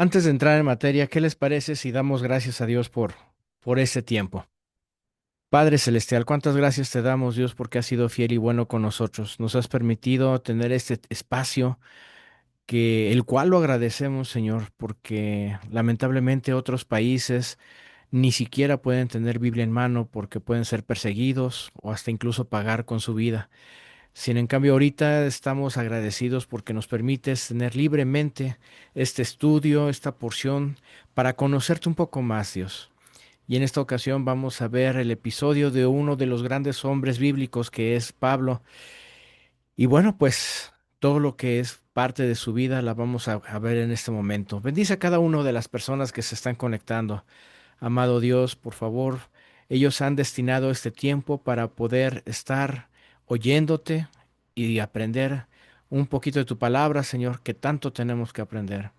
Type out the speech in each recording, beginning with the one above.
Antes de entrar en materia, ¿qué les parece si damos gracias a Dios por este tiempo? Padre Celestial, cuántas gracias te damos, Dios, porque has sido fiel y bueno con nosotros. Nos has permitido tener este espacio el cual lo agradecemos, Señor, porque lamentablemente otros países ni siquiera pueden tener Biblia en mano porque pueden ser perseguidos o hasta incluso pagar con su vida. Sin en cambio, ahorita estamos agradecidos porque nos permites tener libremente este estudio, esta porción, para conocerte un poco más, Dios. Y en esta ocasión vamos a ver el episodio de uno de los grandes hombres bíblicos que es Pablo. Y bueno, pues todo lo que es parte de su vida la vamos a ver en este momento. Bendice a cada una de las personas que se están conectando. Amado Dios, por favor, ellos han destinado este tiempo para poder estar oyéndote y aprender un poquito de tu palabra, Señor, que tanto tenemos que aprender.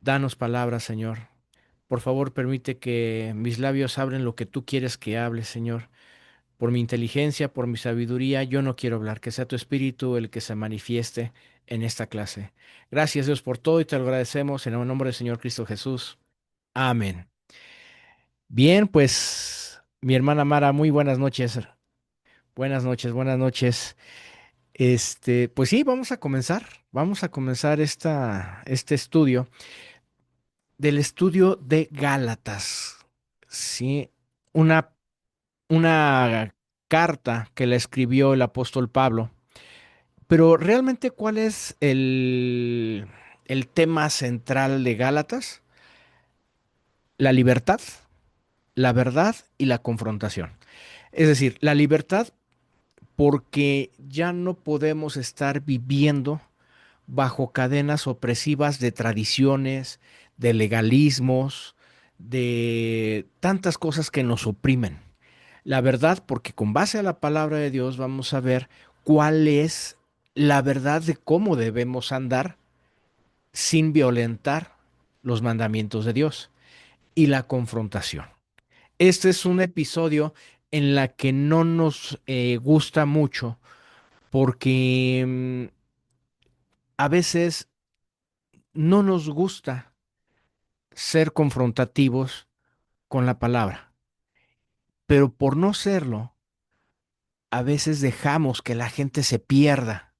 Danos palabras, Señor. Por favor, permite que mis labios hablen lo que tú quieres que hable, Señor. Por mi inteligencia, por mi sabiduría, yo no quiero hablar, que sea tu espíritu el que se manifieste en esta clase. Gracias, Dios, por todo y te lo agradecemos en el nombre del Señor Cristo Jesús. Amén. Bien, pues mi hermana Mara, muy buenas noches. Buenas noches, buenas noches. Pues sí, vamos a comenzar. Vamos a comenzar este estudio del estudio de Gálatas. Sí, una, una carta que la escribió el apóstol Pablo. Pero realmente, ¿cuál es el tema central de Gálatas? La libertad, la verdad y la confrontación. Es decir, la libertad porque ya no podemos estar viviendo bajo cadenas opresivas de tradiciones, de legalismos, de tantas cosas que nos oprimen. La verdad, porque con base a la palabra de Dios vamos a ver cuál es la verdad de cómo debemos andar sin violentar los mandamientos de Dios y la confrontación. Este es un episodio en la que no nos gusta mucho porque a veces no nos gusta ser confrontativos con la palabra, pero por no serlo, a veces dejamos que la gente se pierda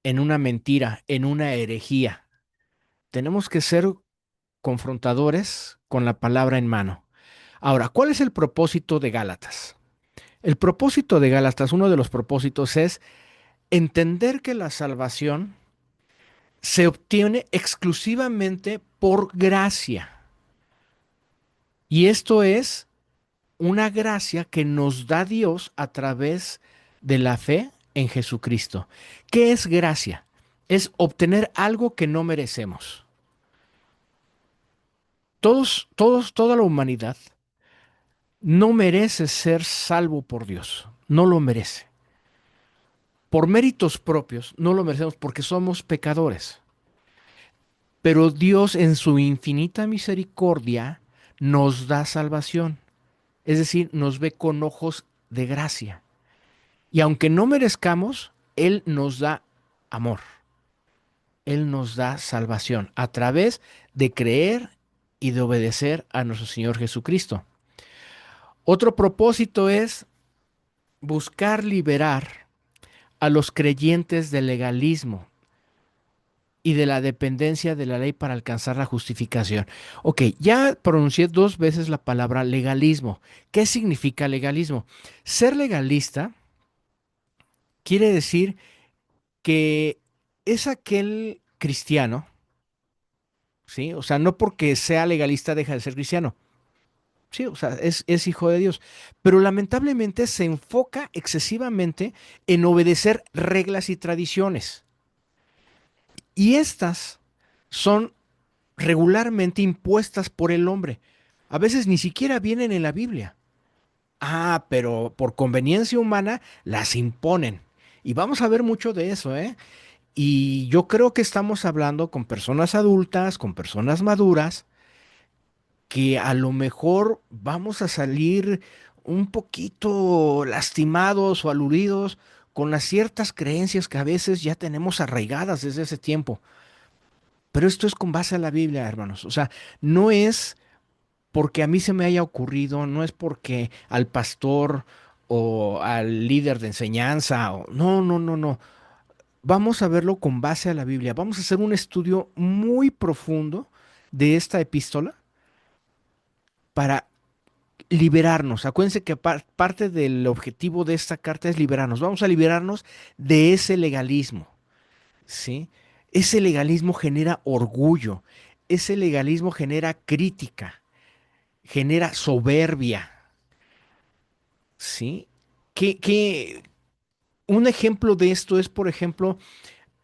en una mentira, en una herejía. Tenemos que ser confrontadores con la palabra en mano. Ahora, ¿cuál es el propósito de Gálatas? El propósito de Gálatas, uno de los propósitos es entender que la salvación se obtiene exclusivamente por gracia. Y esto es una gracia que nos da Dios a través de la fe en Jesucristo. ¿Qué es gracia? Es obtener algo que no merecemos. Toda la humanidad no merece ser salvo por Dios. No lo merece. Por méritos propios, no lo merecemos porque somos pecadores. Pero Dios en su infinita misericordia nos da salvación. Es decir, nos ve con ojos de gracia. Y aunque no merezcamos, Él nos da amor. Él nos da salvación a través de creer y de obedecer a nuestro Señor Jesucristo. Otro propósito es buscar liberar a los creyentes del legalismo y de la dependencia de la ley para alcanzar la justificación. Ok, ya pronuncié dos veces la palabra legalismo. ¿Qué significa legalismo? Ser legalista quiere decir que es aquel cristiano, ¿sí? O sea, no porque sea legalista deja de ser cristiano. Sí, o sea, es hijo de Dios. Pero lamentablemente se enfoca excesivamente en obedecer reglas y tradiciones. Y estas son regularmente impuestas por el hombre. A veces ni siquiera vienen en la Biblia. Ah, pero por conveniencia humana las imponen. Y vamos a ver mucho de eso, ¿eh? Y yo creo que estamos hablando con personas adultas, con personas maduras, que a lo mejor vamos a salir un poquito lastimados o aludidos con las ciertas creencias que a veces ya tenemos arraigadas desde ese tiempo. Pero esto es con base a la Biblia, hermanos. O sea, no es porque a mí se me haya ocurrido, no es porque al pastor o al líder de enseñanza, no, no, no, no. Vamos a verlo con base a la Biblia. Vamos a hacer un estudio muy profundo de esta epístola para liberarnos. Acuérdense que parte del objetivo de esta carta es liberarnos. Vamos a liberarnos de ese legalismo, ¿sí? Ese legalismo genera orgullo, ese legalismo genera crítica, genera soberbia, ¿sí? Que un ejemplo de esto es, por ejemplo,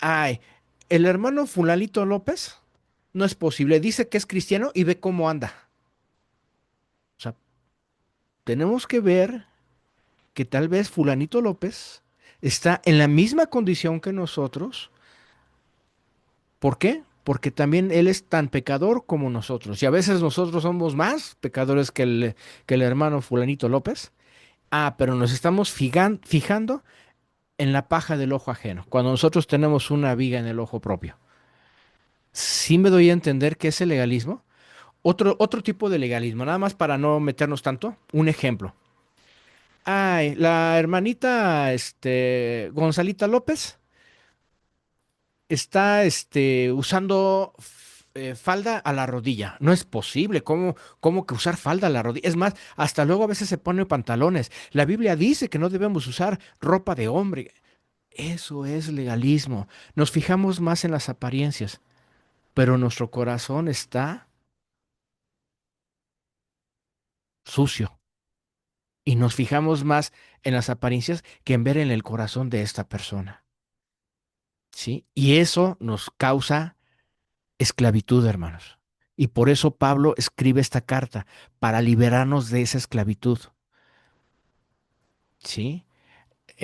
ay, el hermano Fulalito López no es posible. Dice que es cristiano y ve cómo anda. O sea, tenemos que ver que tal vez Fulanito López está en la misma condición que nosotros. ¿Por qué? Porque también él es tan pecador como nosotros. Y a veces nosotros somos más pecadores que el hermano Fulanito López. Ah, pero nos estamos fijando en la paja del ojo ajeno, cuando nosotros tenemos una viga en el ojo propio. Sí me doy a entender que ese legalismo, otro tipo de legalismo, nada más para no meternos tanto, un ejemplo. Ay, la hermanita, Gonzalita López está, usando falda a la rodilla. No es posible. ¿Cómo que usar falda a la rodilla? Es más, hasta luego a veces se pone pantalones. La Biblia dice que no debemos usar ropa de hombre. Eso es legalismo. Nos fijamos más en las apariencias, pero nuestro corazón está sucio. Y nos fijamos más en las apariencias que en ver en el corazón de esta persona. ¿Sí? Y eso nos causa esclavitud, hermanos. Y por eso Pablo escribe esta carta, para liberarnos de esa esclavitud. ¿Sí?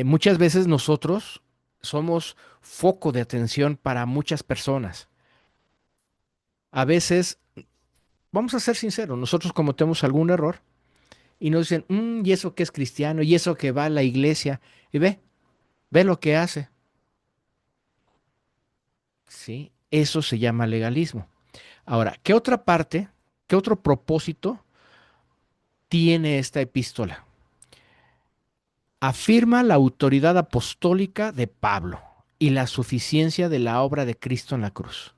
Muchas veces nosotros somos foco de atención para muchas personas. A veces, vamos a ser sinceros, nosotros cometemos algún error y nos dicen, ¿y eso que es cristiano? ¿Y eso que va a la iglesia? Y ve lo que hace. ¿Sí? Eso se llama legalismo. Ahora, ¿qué otra parte, qué otro propósito tiene esta epístola? Afirma la autoridad apostólica de Pablo y la suficiencia de la obra de Cristo en la cruz.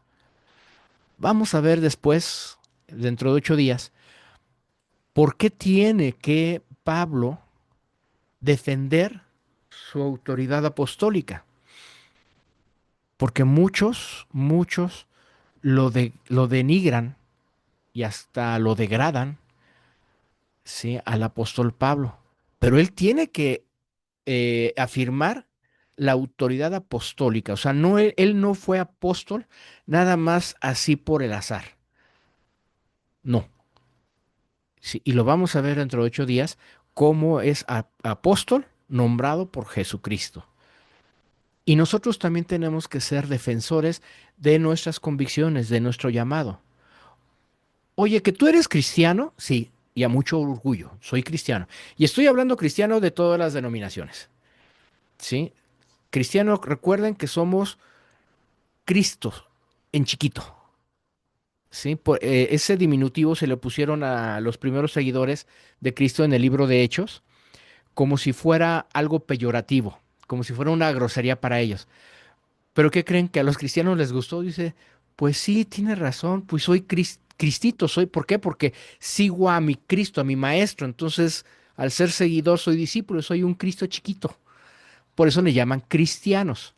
Vamos a ver después, dentro de 8 días, por qué tiene que Pablo defender su autoridad apostólica. Porque muchos lo denigran y hasta lo degradan, ¿sí? Al apóstol Pablo. Pero él tiene que afirmar la autoridad apostólica. O sea, no, él no fue apóstol nada más así por el azar. No. Sí, y lo vamos a ver dentro de 8 días, cómo es apóstol nombrado por Jesucristo. Y nosotros también tenemos que ser defensores de nuestras convicciones, de nuestro llamado. Oye, que tú eres cristiano, sí, y a mucho orgullo, soy cristiano. Y estoy hablando cristiano de todas las denominaciones, ¿sí? Cristiano, recuerden que somos Cristo en chiquito, ¿sí? Ese diminutivo se le pusieron a los primeros seguidores de Cristo en el libro de Hechos, como si fuera algo peyorativo, como si fuera una grosería para ellos. Pero ¿qué creen? Que a los cristianos les gustó. Dice, pues sí, tiene razón, pues soy Cristito, soy, ¿por qué? Porque sigo a mi Cristo, a mi maestro. Entonces, al ser seguidor, soy discípulo, soy un Cristo chiquito. Por eso le llaman cristianos.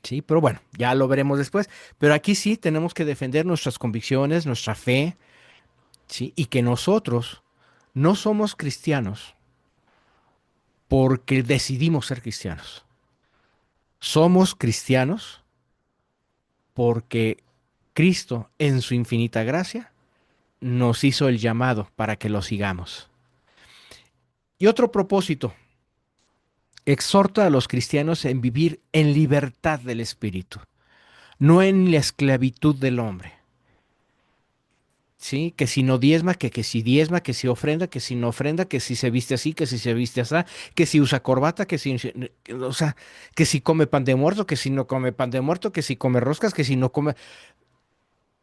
Sí, pero bueno, ya lo veremos después. Pero aquí sí tenemos que defender nuestras convicciones, nuestra fe, ¿sí? Y que nosotros no somos cristianos porque decidimos ser cristianos. Somos cristianos porque Cristo, en su infinita gracia, nos hizo el llamado para que lo sigamos. Y otro propósito, exhorta a los cristianos en vivir en libertad del espíritu, no en la esclavitud del hombre. ¿sí? Que si no diezma, que si diezma, que si ofrenda, que si no ofrenda, que si se viste así, que si se viste así, que si usa corbata, o sea, que si come pan de muerto, que si no come pan de muerto, que si come roscas, que si no come.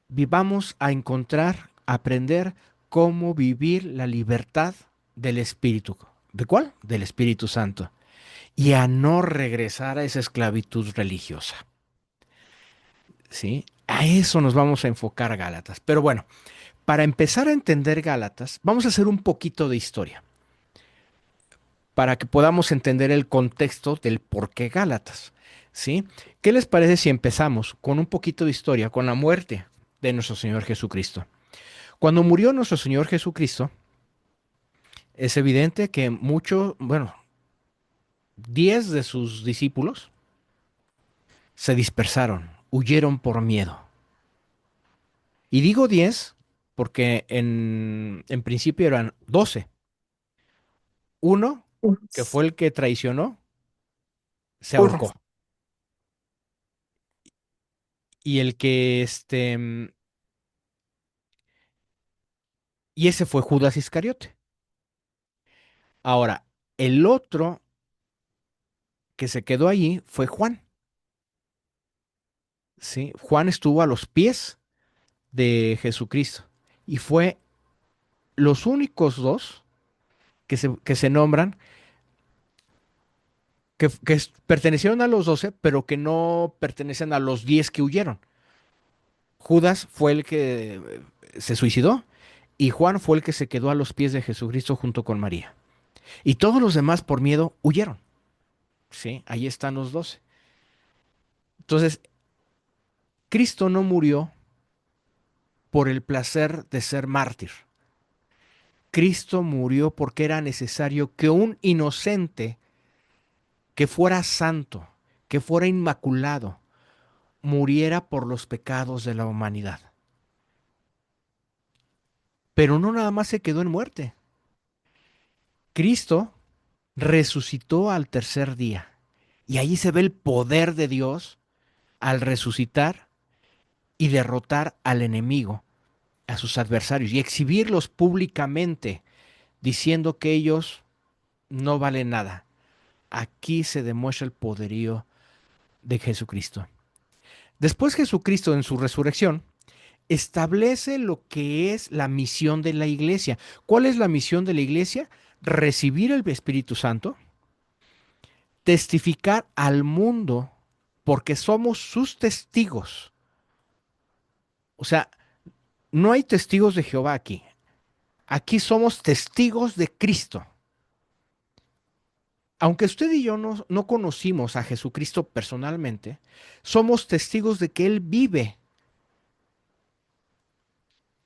Vivamos a encontrar, a aprender cómo vivir la libertad del Espíritu. ¿De cuál? Del Espíritu Santo. Y a no regresar a esa esclavitud religiosa. ¿Sí? A eso nos vamos a enfocar, Gálatas. Pero bueno, para empezar a entender Gálatas, vamos a hacer un poquito de historia, para que podamos entender el contexto del por qué Gálatas. ¿Sí? ¿Qué les parece si empezamos con un poquito de historia, con la muerte de nuestro Señor Jesucristo? Cuando murió nuestro Señor Jesucristo, es evidente que muchos, bueno, 10 de sus discípulos se dispersaron, huyeron por miedo. Y digo 10 porque en principio eran 12. Uno, que Ups, fue el que traicionó, se Judas. ahorcó. Y el que, y ese fue Judas Iscariote. Ahora, el otro que se quedó allí fue Juan. ¿Sí? Juan estuvo a los pies de Jesucristo y fue los únicos dos que se nombran que pertenecieron a los 12, pero que no pertenecen a los 10 que huyeron. Judas fue el que se suicidó y Juan fue el que se quedó a los pies de Jesucristo junto con María. Y todos los demás por miedo huyeron. Sí, ahí están los 12. Entonces, Cristo no murió por el placer de ser mártir. Cristo murió porque era necesario que un inocente que fuera santo, que fuera inmaculado, muriera por los pecados de la humanidad. Pero no nada más se quedó en muerte. Cristo resucitó al tercer día. Y ahí se ve el poder de Dios al resucitar y derrotar al enemigo, a sus adversarios, y exhibirlos públicamente, diciendo que ellos no valen nada. Aquí se demuestra el poderío de Jesucristo. Después Jesucristo en su resurrección establece lo que es la misión de la iglesia. ¿Cuál es la misión de la iglesia? Recibir el Espíritu Santo, testificar al mundo, porque somos sus testigos. O sea, no hay testigos de Jehová aquí. Aquí somos testigos de Cristo. Aunque usted y yo no conocimos a Jesucristo personalmente, somos testigos de que Él vive.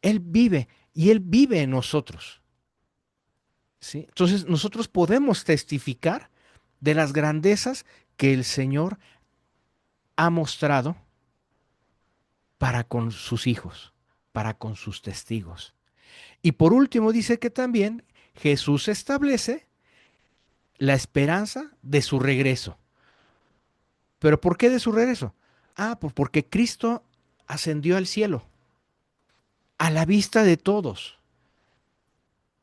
Él vive y Él vive en nosotros. ¿Sí? Entonces nosotros podemos testificar de las grandezas que el Señor ha mostrado para con sus hijos, para con sus testigos. Y por último dice que también Jesús establece la esperanza de su regreso. ¿Pero por qué de su regreso? Ah, pues porque Cristo ascendió al cielo, a la vista de todos.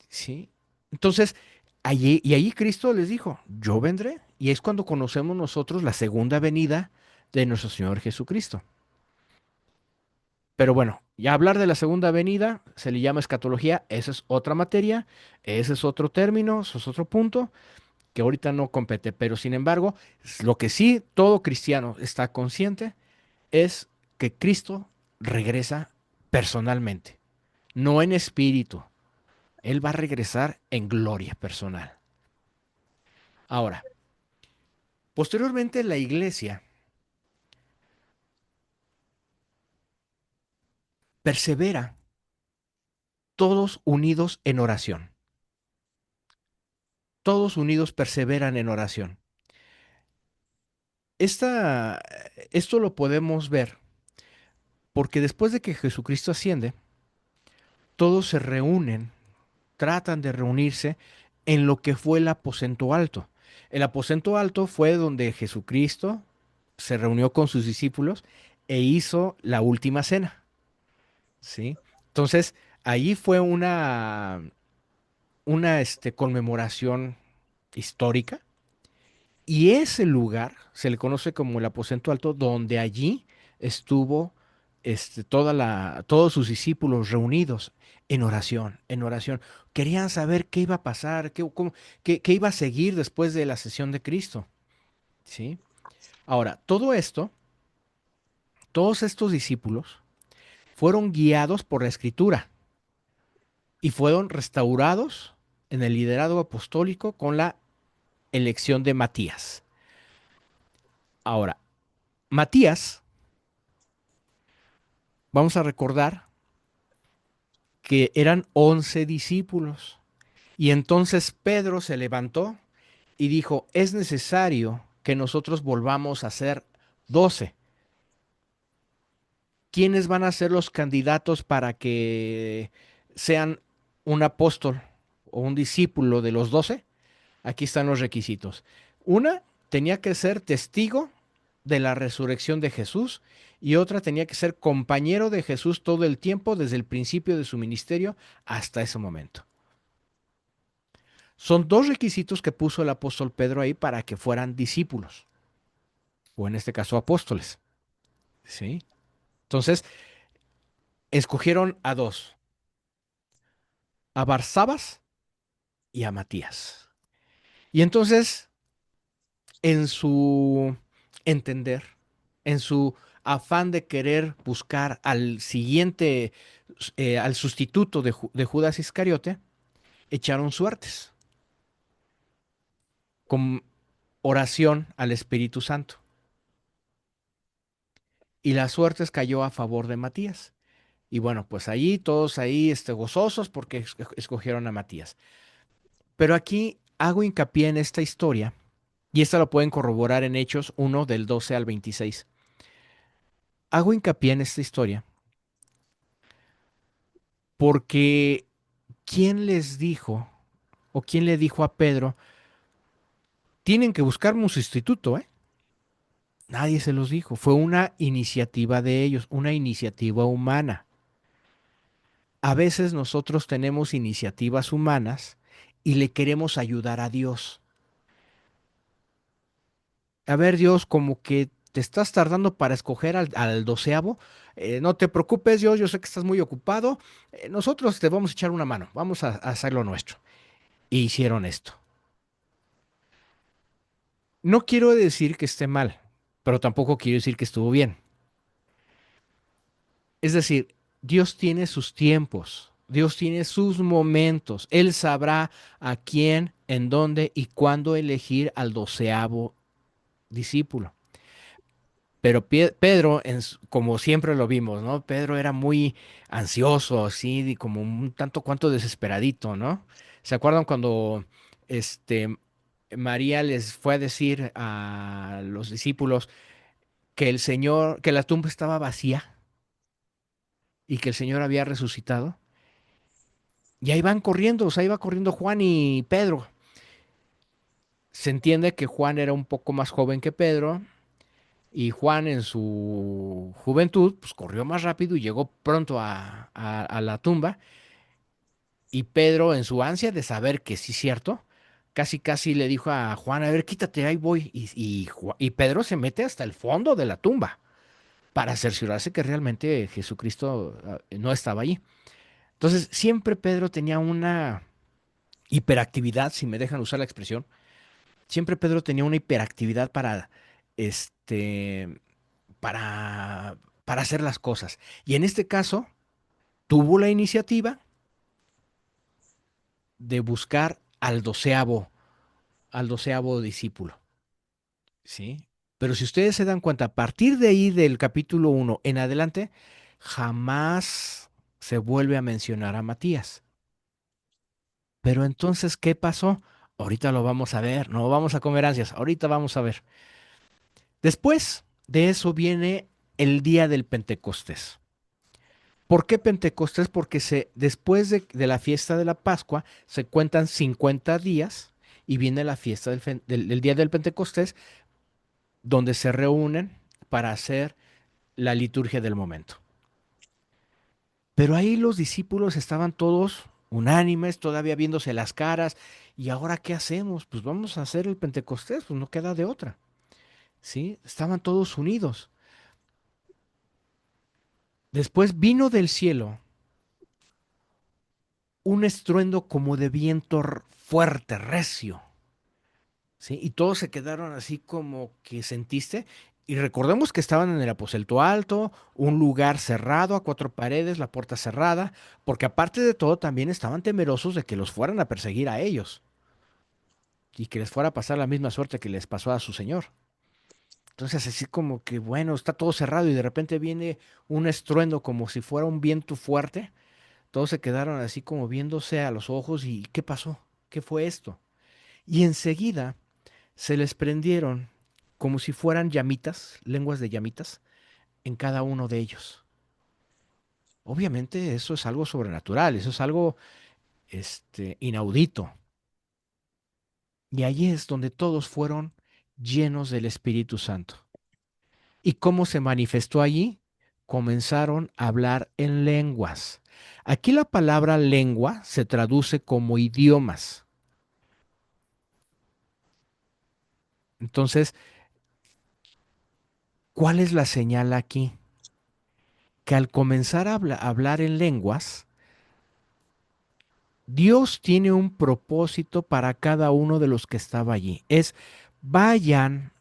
¿Sí? Entonces, allí Cristo les dijo, yo vendré. Y es cuando conocemos nosotros la segunda venida de nuestro Señor Jesucristo. Pero bueno, ya hablar de la segunda venida se le llama escatología, esa es otra materia, ese es otro término, ese es otro punto que ahorita no compete. Pero sin embargo, lo que sí todo cristiano está consciente es que Cristo regresa personalmente, no en espíritu. Él va a regresar en gloria personal. Ahora, posteriormente la iglesia persevera todos unidos en oración. Todos unidos perseveran en oración. Esta, esto lo podemos ver porque después de que Jesucristo asciende, todos se reúnen, tratan de reunirse en lo que fue el aposento alto. El aposento alto fue donde Jesucristo se reunió con sus discípulos e hizo la última cena, ¿sí? Entonces, Allí fue una conmemoración histórica y ese lugar se le conoce como el aposento alto, donde allí estuvo todos sus discípulos reunidos en oración, en oración. Querían saber qué iba a pasar, qué iba a seguir después de la ascensión de Cristo, ¿sí? Ahora, todo esto, todos estos discípulos fueron guiados por la Escritura y fueron restaurados en el liderazgo apostólico con la elección de Matías. Ahora, Matías, vamos a recordar que eran 11 discípulos. Y entonces Pedro se levantó y dijo, es necesario que nosotros volvamos a ser 12. ¿Quiénes van a ser los candidatos para que sean un apóstol o un discípulo de los 12? Aquí están los requisitos. Una, tenía que ser testigo de la resurrección de Jesús y otra tenía que ser compañero de Jesús todo el tiempo, desde el principio de su ministerio hasta ese momento. Son dos requisitos que puso el apóstol Pedro ahí para que fueran discípulos, o en este caso apóstoles. ¿Sí? Entonces, escogieron a dos, a Barsabas y a Matías. Y entonces, en su entender, en su afán de querer buscar al siguiente, al sustituto de Judas Iscariote, echaron suertes con oración al Espíritu Santo. Y las suertes cayó a favor de Matías. Y bueno, pues allí, todos ahí gozosos porque escogieron a Matías. Pero aquí hago hincapié en esta historia, y esta lo pueden corroborar en Hechos 1 del 12 al 26. Hago hincapié en esta historia porque ¿quién les dijo o quién le dijo a Pedro, tienen que buscarme un sustituto, ¿eh? Nadie se los dijo. Fue una iniciativa de ellos, una iniciativa humana. A veces nosotros tenemos iniciativas humanas y le queremos ayudar a Dios. A ver, Dios, como que te estás tardando para escoger al doceavo. No te preocupes, Dios, yo sé que estás muy ocupado. Nosotros te vamos a echar una mano, vamos a hacer lo nuestro. Y hicieron esto. No quiero decir que esté mal, pero tampoco quiero decir que estuvo bien. Es decir, Dios tiene sus tiempos, Dios tiene sus momentos. Él sabrá a quién, en dónde y cuándo elegir al doceavo discípulo. Pero Pedro, como siempre lo vimos, ¿no? Pedro era muy ansioso, así, y como un tanto cuanto desesperadito, ¿no? ¿Se acuerdan cuando este, María les fue a decir a los discípulos que el Señor, que la tumba estaba vacía y que el Señor había resucitado? Y ahí van corriendo, o sea, iba corriendo Juan y Pedro. Se entiende que Juan era un poco más joven que Pedro. Y Juan en su juventud, pues corrió más rápido y llegó pronto a la tumba. Y Pedro, en su ansia de saber que sí es cierto, casi casi le dijo a Juan, a ver, quítate, ahí voy. Y Pedro se mete hasta el fondo de la tumba para cerciorarse que realmente Jesucristo no estaba allí. Entonces, siempre Pedro tenía una hiperactividad, si me dejan usar la expresión. Siempre Pedro tenía una hiperactividad este, para hacer las cosas. Y en este caso, tuvo la iniciativa de buscar al doceavo discípulo. ¿Sí? Pero si ustedes se dan cuenta, a partir de ahí del capítulo 1 en adelante, jamás se vuelve a mencionar a Matías. Pero entonces, ¿qué pasó? Ahorita lo vamos a ver, no vamos a comer ansias, ahorita vamos a ver. Después de eso viene el día del Pentecostés. ¿Por qué Pentecostés? Porque después de la fiesta de la Pascua se cuentan 50 días y viene la fiesta del día del Pentecostés, donde se reúnen para hacer la liturgia del momento. Pero ahí los discípulos estaban todos unánimes, todavía viéndose las caras. ¿Y ahora qué hacemos? Pues vamos a hacer el Pentecostés, pues no queda de otra. ¿Sí? Estaban todos unidos. Después vino del cielo un estruendo como de viento fuerte, recio. ¿Sí? Y todos se quedaron así como que sentiste. Y recordemos que estaban en el aposento alto, un lugar cerrado a cuatro paredes, la puerta cerrada, porque aparte de todo también estaban temerosos de que los fueran a perseguir a ellos y que les fuera a pasar la misma suerte que les pasó a su señor. Entonces así como que bueno, está todo cerrado y de repente viene un estruendo como si fuera un viento fuerte. Todos se quedaron así como viéndose a los ojos y ¿qué pasó? ¿Qué fue esto? Y enseguida se les prendieron como si fueran llamitas, lenguas de llamitas, en cada uno de ellos. Obviamente eso es algo sobrenatural, eso es algo inaudito. Y allí es donde todos fueron llenos del Espíritu Santo. ¿Y cómo se manifestó allí? Comenzaron a hablar en lenguas. Aquí la palabra lengua se traduce como idiomas. Entonces, ¿cuál es la señal aquí? Que al comenzar a hablar en lenguas, Dios tiene un propósito para cada uno de los que estaba allí. Es, vayan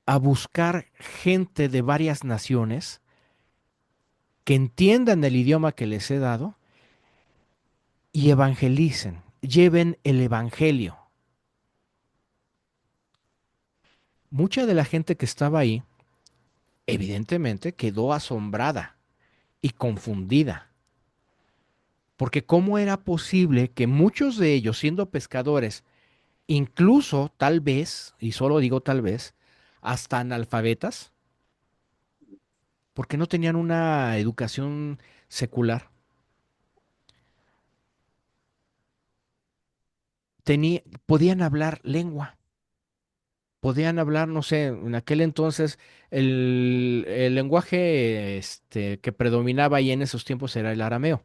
a buscar gente de varias naciones que entiendan el idioma que les he dado y evangelicen, lleven el evangelio. Mucha de la gente que estaba ahí, evidentemente, quedó asombrada y confundida, porque ¿cómo era posible que muchos de ellos, siendo pescadores, incluso tal vez, y solo digo tal vez, hasta analfabetas, porque no tenían una educación secular, podían hablar lengua, podían hablar, no sé, en aquel entonces el lenguaje que predominaba ahí en esos tiempos era el arameo.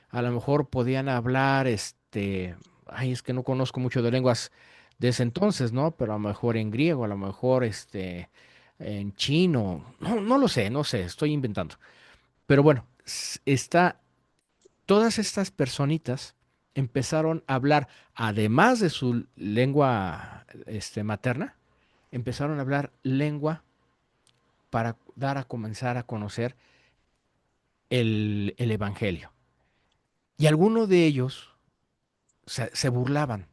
A lo mejor podían hablar, ay, es que no conozco mucho de lenguas de ese entonces, ¿no? Pero a lo mejor en griego, a lo mejor en chino, no, no lo sé, no sé, estoy inventando. Pero bueno, todas estas personitas empezaron a hablar, además de su lengua, materna, empezaron a hablar lengua para dar a comenzar a conocer el evangelio. Y algunos de ellos se burlaban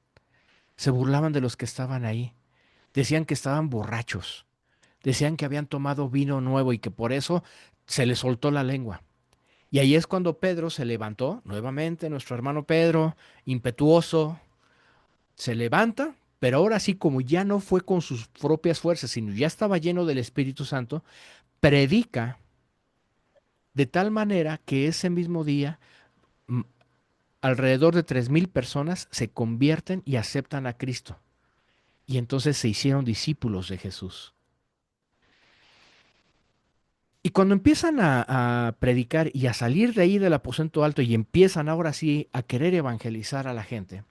de los que estaban ahí. Decían que estaban borrachos, decían que habían tomado vino nuevo y que por eso se les soltó la lengua. Y ahí es cuando Pedro se levantó, nuevamente nuestro hermano Pedro, impetuoso, se levanta, pero ahora sí como ya no fue con sus propias fuerzas, sino ya estaba lleno del Espíritu Santo, predica de tal manera que ese mismo día m- alrededor de 3,000 personas se convierten y aceptan a Cristo. Y entonces se hicieron discípulos de Jesús. Y cuando empiezan a predicar y a salir de ahí del aposento alto y empiezan ahora sí a querer evangelizar a la gente,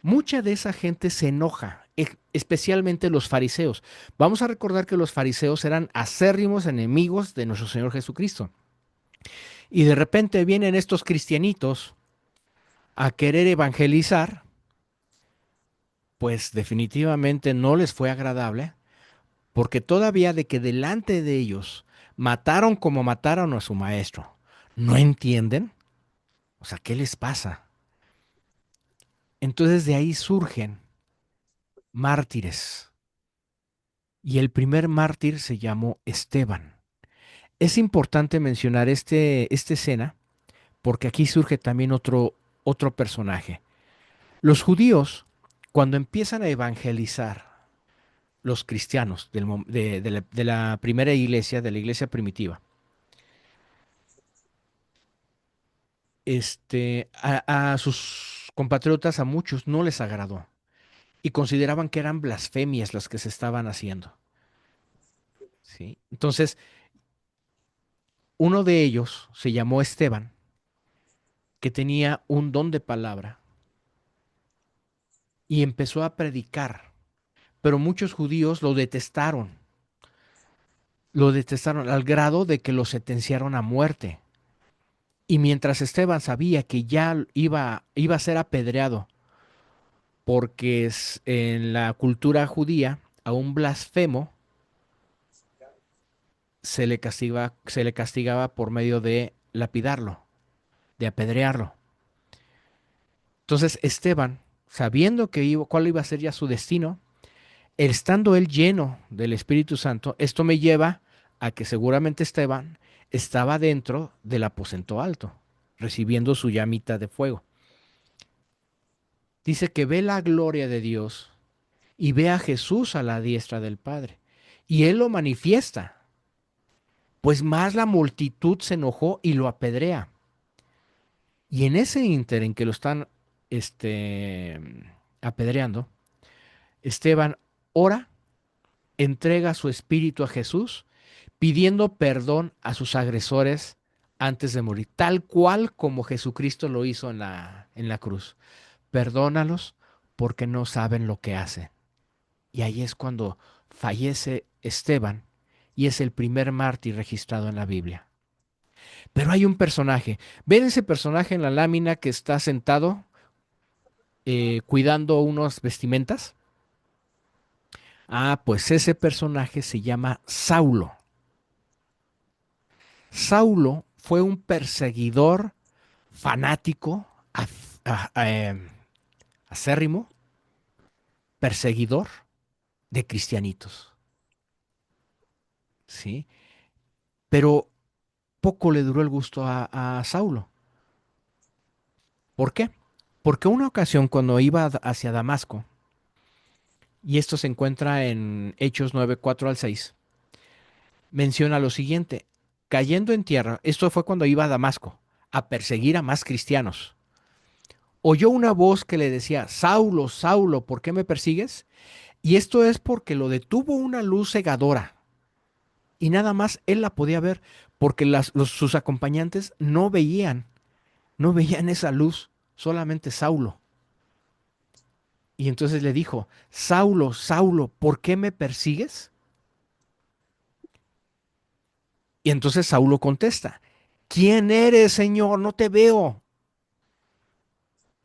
mucha de esa gente se enoja, especialmente los fariseos. Vamos a recordar que los fariseos eran acérrimos enemigos de nuestro Señor Jesucristo. Y de repente vienen estos cristianitos a querer evangelizar, pues definitivamente no les fue agradable, porque todavía de que delante de ellos mataron como mataron a su maestro, ¿no entienden? O sea, ¿qué les pasa? Entonces de ahí surgen mártires. Y el primer mártir se llamó Esteban. Es importante mencionar esta escena porque aquí surge también otro personaje. Los judíos, cuando empiezan a evangelizar los cristianos de la primera iglesia, de la iglesia primitiva, a sus compatriotas, a muchos, no les agradó y consideraban que eran blasfemias las que se estaban haciendo. ¿Sí? Entonces, uno de ellos se llamó Esteban que tenía un don de palabra y empezó a predicar, pero muchos judíos lo detestaron al grado de que lo sentenciaron a muerte. Y mientras Esteban sabía que ya iba a ser apedreado, porque en la cultura judía a un blasfemo se le castigaba por medio de lapidarlo, de apedrearlo. Entonces Esteban, sabiendo cuál iba a ser ya su destino, estando él lleno del Espíritu Santo, esto me lleva a que seguramente Esteban estaba dentro del aposento alto, recibiendo su llamita de fuego. Dice que ve la gloria de Dios y ve a Jesús a la diestra del Padre. Y él lo manifiesta, pues más la multitud se enojó y lo apedrea. Y en ese ínter en que lo están este, apedreando, Esteban ora, entrega su espíritu a Jesús, pidiendo perdón a sus agresores antes de morir, tal cual como Jesucristo lo hizo en la cruz. Perdónalos porque no saben lo que hacen. Y ahí es cuando fallece Esteban y es el primer mártir registrado en la Biblia. Pero hay un personaje. ¿Ven ese personaje en la lámina que está sentado cuidando unas vestimentas? Ah, pues ese personaje se llama Saulo. Saulo fue un perseguidor fanático, acérrimo, perseguidor de cristianitos, ¿sí? Pero poco le duró el gusto a Saulo. ¿Por qué? Porque una ocasión cuando iba hacia Damasco, y esto se encuentra en Hechos 9 4 al 6, menciona lo siguiente, cayendo en tierra, esto fue cuando iba a Damasco, a perseguir a más cristianos. Oyó una voz que le decía, Saulo, Saulo, ¿por qué me persigues? Y esto es porque lo detuvo una luz cegadora, y nada más él la podía ver, porque sus acompañantes no veían esa luz, solamente Saulo. Y entonces le dijo, Saulo, Saulo, ¿por qué me persigues? Y entonces Saulo contesta, ¿quién eres, Señor? No te veo.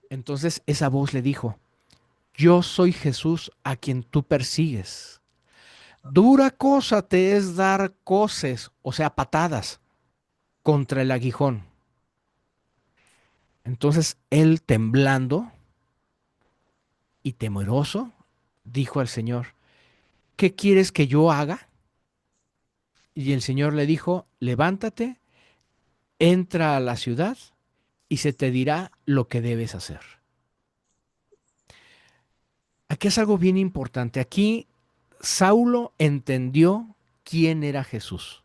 Entonces esa voz le dijo, yo soy Jesús a quien tú persigues. Dura cosa te es dar coces, o sea, patadas, contra el aguijón. Entonces él, temblando y temeroso, dijo al Señor, ¿qué quieres que yo haga? Y el Señor le dijo, levántate, entra a la ciudad y se te dirá lo que debes hacer. Aquí es algo bien importante. Aquí Saulo entendió quién era Jesús.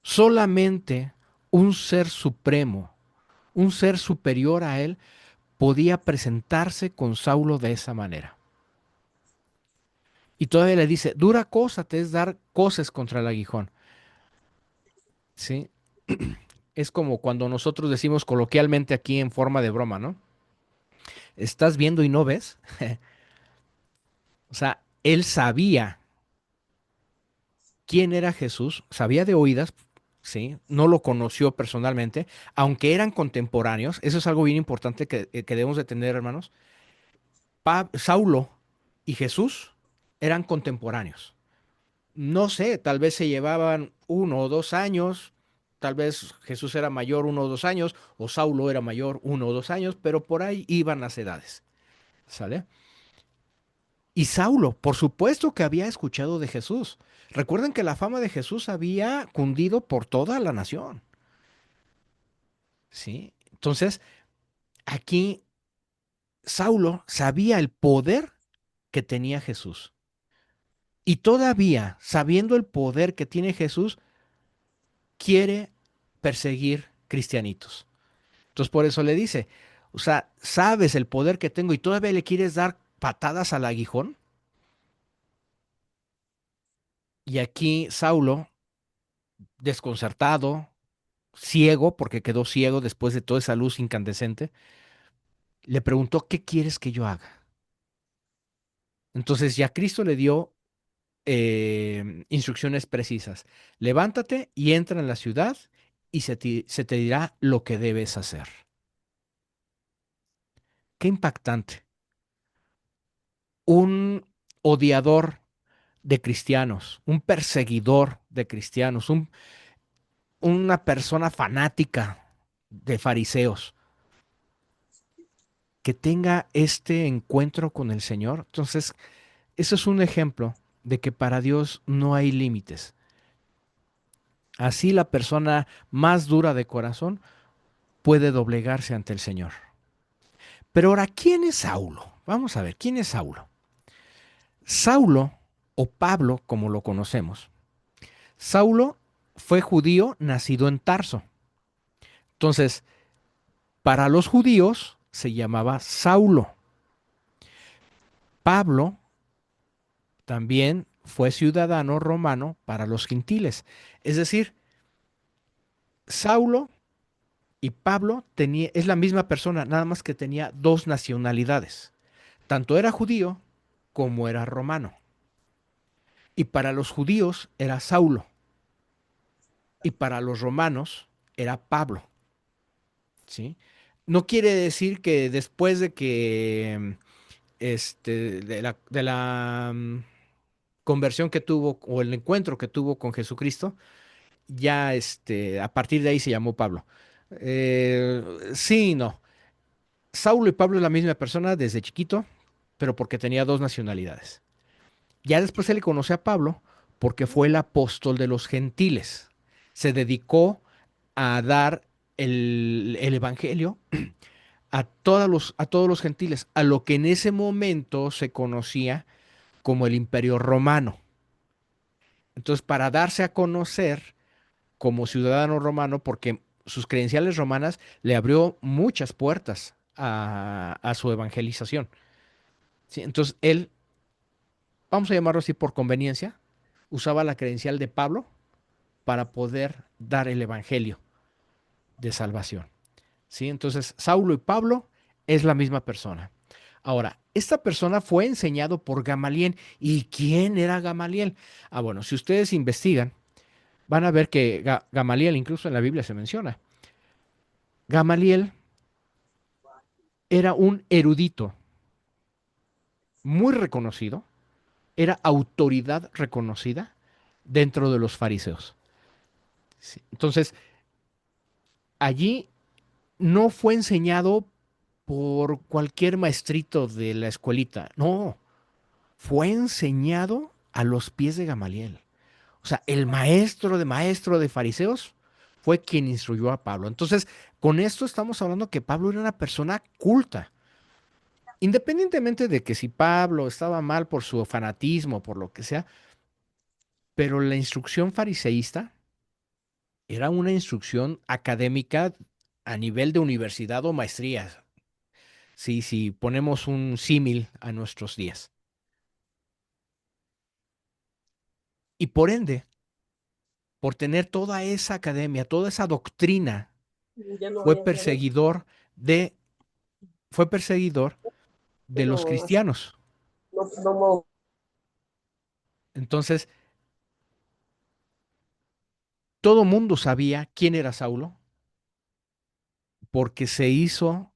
Solamente un ser supremo, un ser superior a él, podía presentarse con Saulo de esa manera. Y todavía le dice, dura cosa te es dar coces contra el aguijón. ¿Sí? Es como cuando nosotros decimos coloquialmente aquí en forma de broma, ¿no? ¿Estás viendo y no ves? O sea, él sabía quién era Jesús, sabía de oídas, ¿sí? No lo conoció personalmente, aunque eran contemporáneos. Eso es algo bien importante que debemos de tener, hermanos. Saulo y Jesús eran contemporáneos. No sé, tal vez se llevaban 1 o 2 años, tal vez Jesús era mayor 1 o 2 años, o Saulo era mayor 1 o 2 años, pero por ahí iban las edades, ¿sale? Y Saulo, por supuesto que había escuchado de Jesús. Recuerden que la fama de Jesús había cundido por toda la nación, ¿sí? Entonces, aquí Saulo sabía el poder que tenía Jesús. Y todavía, sabiendo el poder que tiene Jesús, quiere perseguir cristianitos. Entonces, por eso le dice, o sea, ¿sabes el poder que tengo y todavía le quieres dar patadas al aguijón? Y aquí Saulo, desconcertado, ciego, porque quedó ciego después de toda esa luz incandescente, le preguntó, ¿qué quieres que yo haga? Entonces ya Cristo le dio instrucciones precisas. Levántate y entra en la ciudad y se te dirá lo que debes hacer. Qué impactante. Un odiador de cristianos, un perseguidor de cristianos, una persona fanática de fariseos, que tenga este encuentro con el Señor. Entonces, eso es un ejemplo de que para Dios no hay límites. Así la persona más dura de corazón puede doblegarse ante el Señor. Pero ahora, ¿quién es Saulo? Vamos a ver, ¿quién es Saulo? Saulo, o Pablo, como lo conocemos. Saulo fue judío nacido en Tarso. Entonces, para los judíos se llamaba Saulo. Pablo también fue ciudadano romano para los gentiles. Es decir, Saulo y Pablo es la misma persona, nada más que tenía dos nacionalidades. Tanto era judío como era romano. Y para los judíos era Saulo. Y para los romanos era Pablo. ¿Sí? No quiere decir que después de que conversión que tuvo o el encuentro que tuvo con Jesucristo, ya a partir de ahí se llamó Pablo. Sí, y no. Saulo y Pablo es la misma persona desde chiquito, pero porque tenía dos nacionalidades. Ya después se le conoce a Pablo porque fue el apóstol de los gentiles. Se dedicó a dar el evangelio a todos los gentiles, a lo que en ese momento se conocía como el Imperio Romano. Entonces, para darse a conocer como ciudadano romano, porque sus credenciales romanas le abrió muchas puertas a su evangelización. ¿Sí? Entonces, él, vamos a llamarlo así por conveniencia, usaba la credencial de Pablo para poder dar el evangelio de salvación. ¿Sí? Entonces, Saulo y Pablo es la misma persona. Ahora, esta persona fue enseñado por Gamaliel. ¿Y quién era Gamaliel? Ah, bueno, si ustedes investigan, van a ver que Gamaliel, incluso en la Biblia se menciona, Gamaliel era un erudito muy reconocido, era autoridad reconocida dentro de los fariseos. Sí. Entonces, allí no fue enseñado por cualquier maestrito de la escuelita, no, fue enseñado a los pies de Gamaliel. O sea, el maestro de fariseos fue quien instruyó a Pablo. Entonces, con esto estamos hablando que Pablo era una persona culta. Independientemente de que si Pablo estaba mal por su fanatismo, por lo que sea, pero la instrucción fariseísta era una instrucción académica a nivel de universidad o maestría. Sí, si ponemos un símil a nuestros días. Y por ende, por tener toda esa academia, toda esa doctrina, Ya no fue vayas a ver, perseguidor de, fue perseguidor de los pero así, cristianos. no, no, Entonces, todo mundo sabía quién era Saulo porque se hizo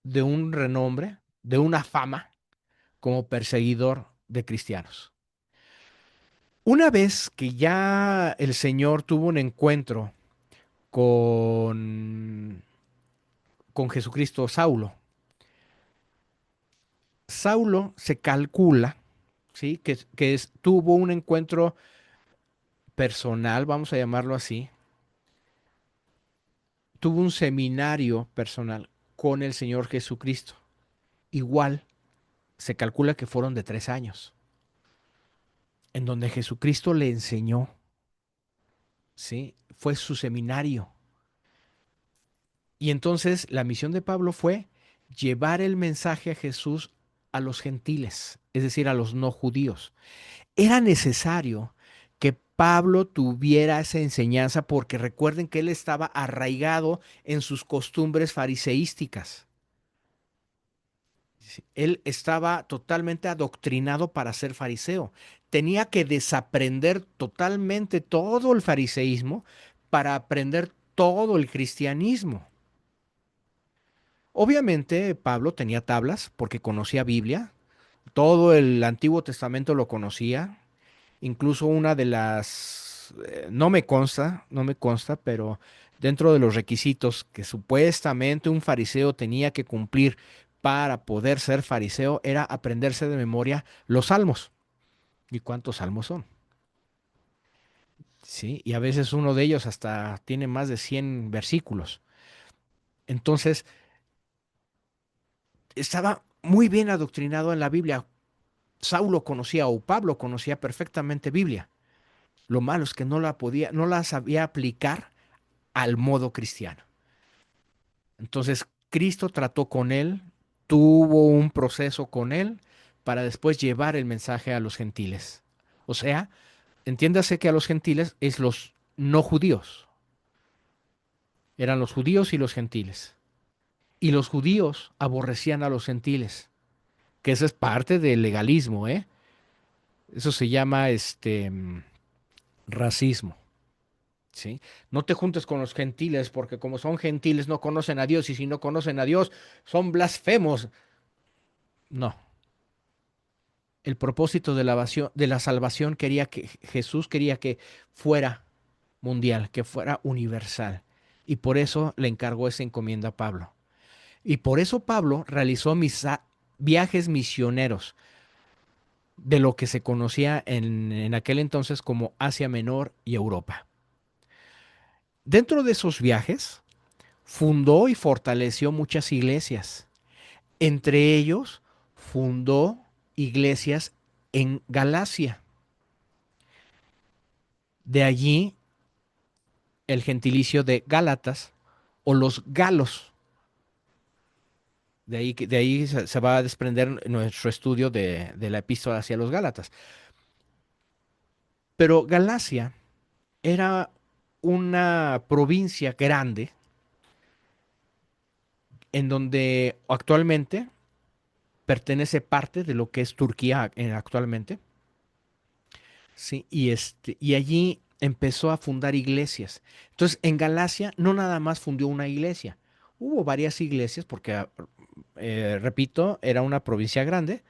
de un renombre, de una fama como perseguidor de cristianos. Una vez que ya el Señor tuvo un encuentro con, con Jesucristo, Saulo se calcula, ¿sí? Tuvo un encuentro personal, vamos a llamarlo así, tuvo un seminario personal con el Señor Jesucristo. Igual se calcula que fueron de 3 años, en donde Jesucristo le enseñó, ¿sí? Fue su seminario. Y entonces la misión de Pablo fue llevar el mensaje a Jesús a los gentiles, es decir, a los no judíos. Era necesario que Pablo tuviera esa enseñanza porque recuerden que él estaba arraigado en sus costumbres fariseísticas. Sí, él estaba totalmente adoctrinado para ser fariseo. Tenía que desaprender totalmente todo el fariseísmo para aprender todo el cristianismo. Obviamente Pablo tenía tablas porque conocía Biblia, todo el Antiguo Testamento lo conocía, incluso una de las, no me consta, pero dentro de los requisitos que supuestamente un fariseo tenía que cumplir para poder ser fariseo era aprenderse de memoria los salmos. ¿Y cuántos salmos son? Sí, y a veces uno de ellos hasta tiene más de 100 versículos. Entonces, estaba muy bien adoctrinado en la Biblia. Saulo conocía o Pablo conocía perfectamente Biblia. Lo malo es que no la sabía aplicar al modo cristiano. Entonces, Cristo trató con él, tuvo un proceso con él para después llevar el mensaje a los gentiles. O sea, entiéndase que a los gentiles es los no judíos. Eran los judíos y los gentiles. Y los judíos aborrecían a los gentiles, que eso es parte del legalismo, ¿eh? Eso se llama racismo. ¿Sí? No te juntes con los gentiles, porque como son gentiles no conocen a Dios, y si no conocen a Dios, son blasfemos. No. El propósito de la salvación quería que Jesús quería que fuera mundial, que fuera universal. Y por eso le encargó esa encomienda a Pablo. Y por eso Pablo realizó viajes misioneros de lo que se conocía en aquel entonces como Asia Menor y Europa. Dentro de esos viajes, fundó y fortaleció muchas iglesias. Entre ellos, fundó iglesias en Galacia. De allí el gentilicio de Gálatas o los galos. De ahí se va a desprender nuestro estudio de la epístola hacia los Gálatas. Pero Galacia era una provincia grande en donde actualmente pertenece parte de lo que es Turquía actualmente. Sí, y allí empezó a fundar iglesias. Entonces, en Galacia no nada más fundó una iglesia, hubo varias iglesias porque, repito, era una provincia grande,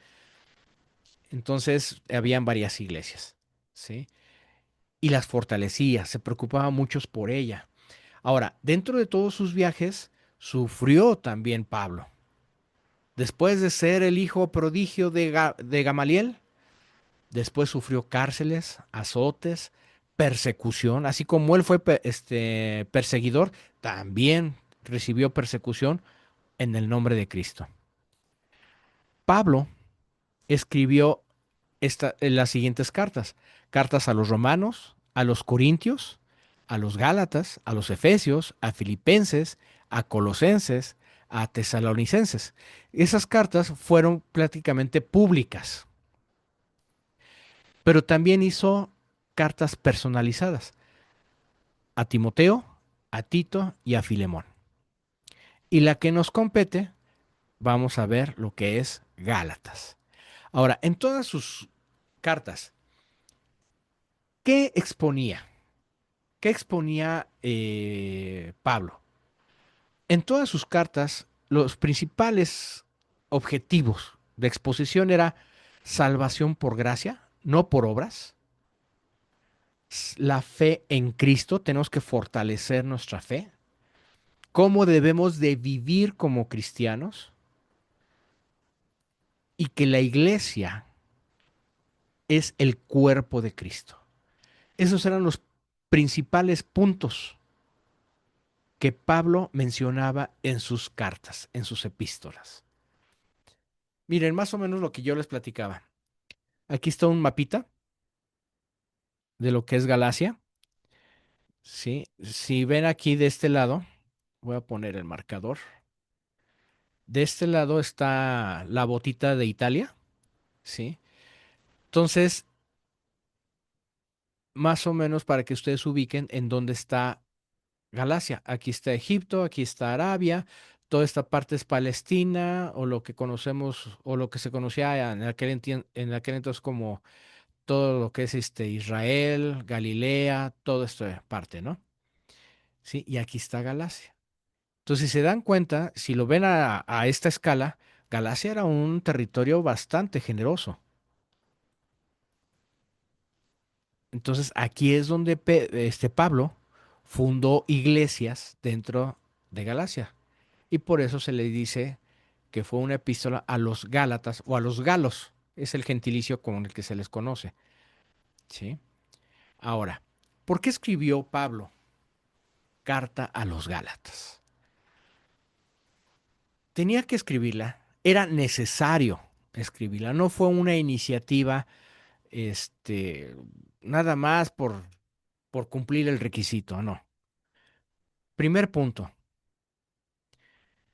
entonces habían varias iglesias, ¿sí? Y las fortalecía, se preocupaba mucho por ella. Ahora, dentro de todos sus viajes, sufrió también Pablo. Después de ser el hijo prodigio de Gamaliel, después sufrió cárceles, azotes, persecución, así como él fue perseguidor, también recibió persecución en el nombre de Cristo. Pablo escribió las siguientes cartas: cartas a los romanos, a los corintios, a los gálatas, a los efesios, a filipenses, a colosenses, a tesalonicenses. Esas cartas fueron prácticamente públicas, pero también hizo cartas personalizadas a Timoteo, a Tito y a Filemón. Y la que nos compete, vamos a ver lo que es Gálatas. Ahora, en todas sus cartas, ¿qué exponía? ¿Qué exponía Pablo? En todas sus cartas, los principales objetivos de exposición era salvación por gracia, no por obras, la fe en Cristo, tenemos que fortalecer nuestra fe, cómo debemos de vivir como cristianos y que la iglesia es el cuerpo de Cristo. Esos eran los principales puntos que Pablo mencionaba en sus cartas, en sus epístolas. Miren, más o menos lo que yo les platicaba. Aquí está un mapita de lo que es Galacia. ¿Sí? Si ven aquí de este lado, voy a poner el marcador. De este lado está la botita de Italia. ¿Sí? Entonces, más o menos para que ustedes ubiquen en dónde está Galacia. Aquí está Egipto, aquí está Arabia, toda esta parte es Palestina, o lo que conocemos, o lo que se conocía en aquel entonces como todo lo que es Israel, Galilea, toda esta parte, ¿no? Sí, y aquí está Galacia. Entonces, si se dan cuenta, si lo ven a esta escala, Galacia era un territorio bastante generoso. Entonces, aquí es donde Pablo fundó iglesias dentro de Galacia. Y por eso se le dice que fue una epístola a los Gálatas o a los galos. Es el gentilicio con el que se les conoce. ¿Sí? Ahora, ¿por qué escribió Pablo carta a los Gálatas? Tenía que escribirla, era necesario escribirla, no fue una iniciativa, este, nada más por cumplir el requisito, no. Primer punto,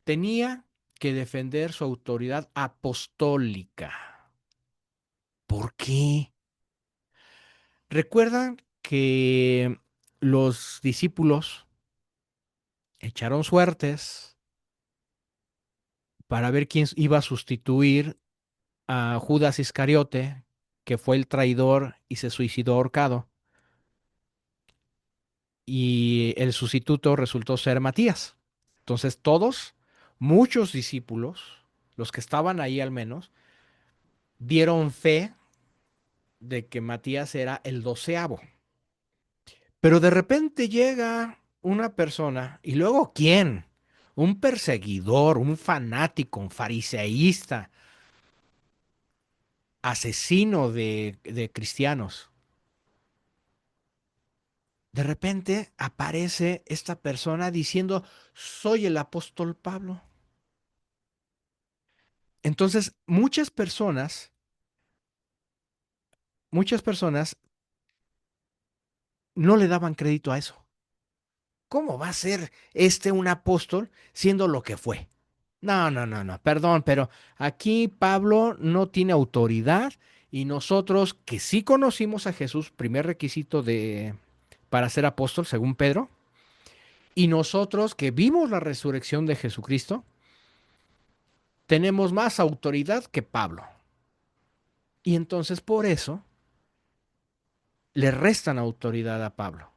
tenía que defender su autoridad apostólica. ¿Por qué? Recuerdan que los discípulos echaron suertes para ver quién iba a sustituir a Judas Iscariote, que fue el traidor y se suicidó ahorcado, y el sustituto resultó ser Matías. Entonces todos, muchos discípulos, los que estaban ahí al menos, dieron fe de que Matías era el 12º. Pero de repente llega una persona, y luego ¿quién? Un perseguidor, un fanático, un fariseísta, asesino de cristianos. De repente aparece esta persona diciendo, soy el apóstol Pablo. Entonces, muchas personas no le daban crédito a eso. ¿Cómo va a ser un apóstol siendo lo que fue? No, no, no, no, perdón, pero aquí Pablo no tiene autoridad y nosotros que sí conocimos a Jesús, primer requisito para ser apóstol, según Pedro, y nosotros que vimos la resurrección de Jesucristo, tenemos más autoridad que Pablo. Y entonces por eso le restan autoridad a Pablo.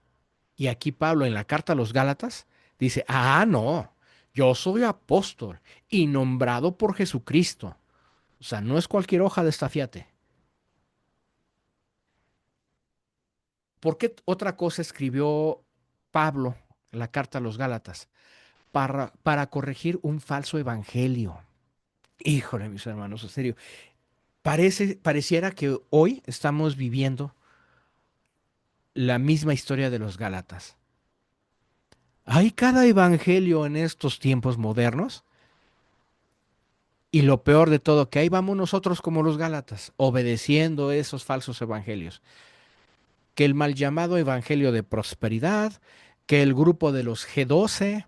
Y aquí Pablo en la carta a los Gálatas dice, no, yo soy apóstol y nombrado por Jesucristo. O sea, no es cualquier hoja de estafiate. ¿Por qué otra cosa escribió Pablo la carta a los Gálatas? Para corregir un falso evangelio. Híjole, mis hermanos, en serio. Pareciera que hoy estamos viviendo la misma historia de los Gálatas. Hay cada evangelio en estos tiempos modernos y lo peor de todo, que ahí vamos nosotros como los Gálatas, obedeciendo esos falsos evangelios. Que el mal llamado evangelio de prosperidad, que el grupo de los G12,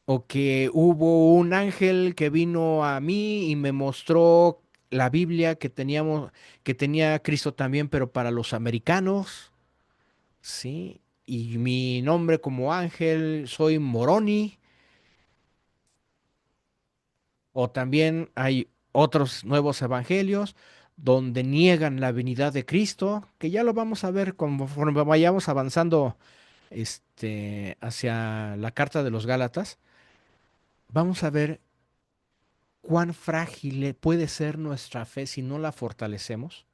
o que hubo un ángel que vino a mí y me mostró la Biblia que tenía Cristo también, pero para los americanos, ¿sí? Y mi nombre como ángel soy Moroni, o también hay otros nuevos evangelios donde niegan la venidad de Cristo, que ya lo vamos a ver conforme vayamos avanzando hacia la carta de los Gálatas. Vamos a ver cuán frágil puede ser nuestra fe si no la fortalecemos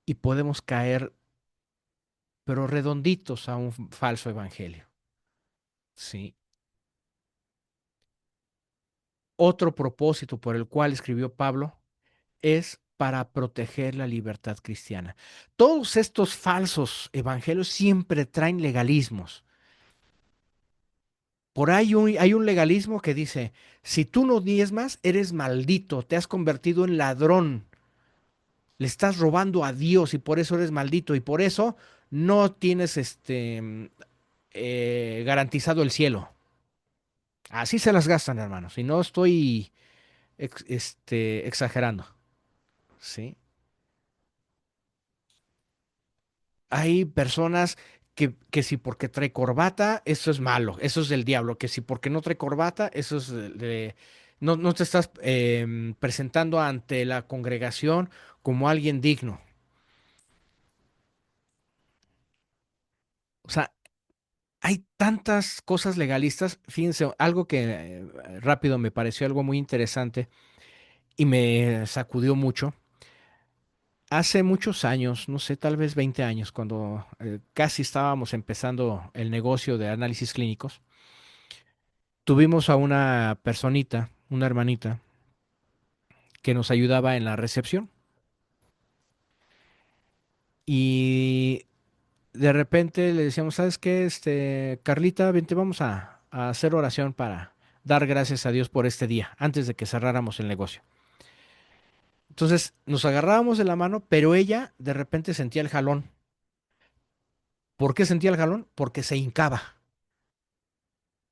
y podemos caer, pero redonditos a un falso evangelio. Sí. Otro propósito por el cual escribió Pablo es para proteger la libertad cristiana. Todos estos falsos evangelios siempre traen legalismos. Por ahí hay un legalismo que dice, si tú no diezmas, eres maldito, te has convertido en ladrón, le estás robando a Dios y por eso eres maldito y por eso no tienes garantizado el cielo. Así se las gastan, hermanos, y no estoy exagerando, ¿sí? hay personas que si porque trae corbata, eso es malo, eso es del diablo, que si porque no trae corbata, eso es no, no te estás presentando ante la congregación como alguien digno. O sea, hay tantas cosas legalistas. Fíjense, algo que rápido me pareció algo muy interesante y me sacudió mucho. Hace muchos años, no sé, tal vez 20 años, cuando casi estábamos empezando el negocio de análisis clínicos, tuvimos a una personita, una hermanita, que nos ayudaba en la recepción. Y de repente le decíamos, ¿sabes qué? Carlita, vente, vamos a hacer oración para dar gracias a Dios por este día, antes de que cerráramos el negocio. Entonces nos agarrábamos de la mano, pero ella de repente sentía el jalón. ¿Por qué sentía el jalón? Porque se hincaba.